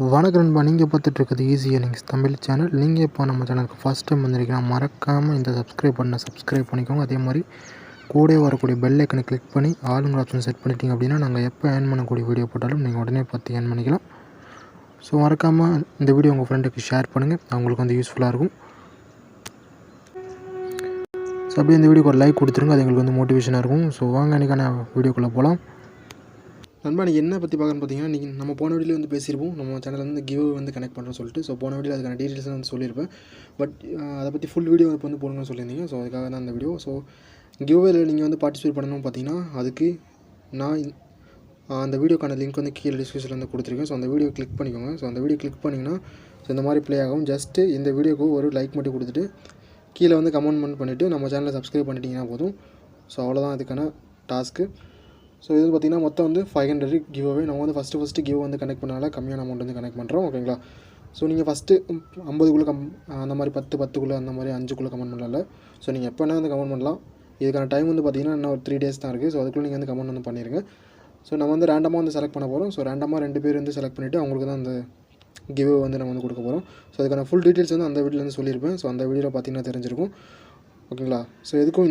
வணக்கம் நண்பா, நீங்கள் பார்த்துட்ருக்குது ஈஸி ஏர்னிங்ஸ் தமிழ் சேனல். நீங்கள் இப்போ நம்ம சேனலுக்கு ஃபஸ்ட் டைம் வந்திருக்கீங்கன்னா மறக்காமல் இந்த சப்ஸ்கிரைப் பண்ணிக்கோங்க. அதே மாதிரி கூட வரக்கூடிய பெல் ஐக்கனை கிளிக் பண்ணி ஆளுங்கிற ஆப்ஷன் செட் பண்ணிட்டீங்க அப்படின்னா நாங்கள் எப்போ ஏர்ன் பண்ணக்கூடிய வீடியோ போட்டாலும் நீங்கள் உடனே பார்த்து ஏர்ன் பண்ணிக்கலாம். ஸோ மறக்காமல் இந்த வீடியோ உங்கள் ஃப்ரெண்டுக்கு ஷேர் பண்ணுங்கள், அவங்களுக்கு வந்து யூஸ்ஃபுல்லாக இருக்கும். ஸோ அப்படியே இந்த வீடியோக்கு ஒரு லைக் கொடுத்துருங்க, அது எங்களுக்கு வந்து மோட்டிவேஷனாக இருக்கும். ஸோ வாங்க இன்றைக்கான வீடியோக்குள்ளே போகலாம். நண்பா, நீங்கள் என்ன பற்றி பார்க்கணும்னு பார்த்தீங்கன்னா, நீங்கள் நம்ம போன வீடியோவில் வந்து பேசியிருப்போம், நம்ம சேனலில் வந்து கிவ் வந்து கனெக்ட் பண்ணுறோன்னு சொல்லிட்டு. ஸோ போன வீடியோ அதுக்கான டீட்டெயில்ஸ் வந்து சொல்லியிருப்பேன். பட் அதை பற்றி ஃபுல் வீடியோ இப்போ வந்து போடணும்னு சொல்லியிருந்தீங்க. ஸோ அதுக்காக தான் அந்த வீடியோ. ஸோ கிவ்வேல நீங்கள் வந்து பார்ட்டிசிபேட் பண்ணணும்னு பார்த்தீங்கன்னா, அதுக்கு நான் அந்த வீடியோக்கான லிங்க் வந்து கீழே டிஸ்கிரிப்ஷனில் வந்து கொடுத்துருக்கேன். ஸோ அந்த வீடியோ கிளிக் பண்ணிக்கோங்க. ஸோ அந்த வீடியோ கிளிக் பண்ணிங்கன்னா ஸோ இந்த மாதிரி ப்ளே ஆகும். ஜஸ்ட்டு இந்த வீடியோக்கு ஒரு லைக் மட்டும் கொடுத்துட்டு கீழே வந்து கமெண்ட் பண்ணிவிட்டு நம்ம சேனலை சப்ஸ்கிரைப் பண்ணிட்டீங்கன்னா போதும். ஸோ அவ்வளோதான் அதுக்கான டாஸ்க்கு. ஸோ இது பார்த்திங்கன்னா மொத்தம் வந்து 500 கிவ்அவே. நம்ம வந்து ஃபஸ்ட்டு கிவ் வந்து கனெக்ட் பண்ணால கம்மியான அமௌண்ட் வந்து கனெக்ட் பண்ணுறோம், ஓகேங்களா. ஸோ நீங்கள் ஃபஸ்ட்டு 50 அந்த மாதிரி 10 அந்த மாதிரி 5 கமெண்ட் பண்ணல. ஸோ நீங்கள் எப்போ வேணால் வந்து கமெண்ட் பண்ணலாம். இதுக்கான டைம் வந்து பார்த்திங்கன்னா இன்னும் ஒரு 3 days தான் இருக்குது. ஸோ அதுக்குள்ளே நீங்கள் வந்து கமெண்ட் வந்து பண்ணிடுங்க. ஸோ நம்ம வந்து ரேண்டமாக வந்து செலக்ட் பண்ண போகிறோம். ஸோ ரேண்டமாக 2 பேர் வந்து செலக்ட் பண்ணிவிட்டு அவங்களுக்கு தான் அந்த கிவ் வந்து நம்ம வந்து கொடுக்க போகிறோம். ஸோ அதுக்கான ஃபுல் டீட்டெயில்ஸ் வந்து அந்த வீடியோவில் வந்து சொல்லியிருப்பேன். ஸோ அந்த வீடியோவில் பார்த்திங்கன்னா தெரிஞ்சிருக்கும், ஓகேங்களா. ஸோ எதுக்கும்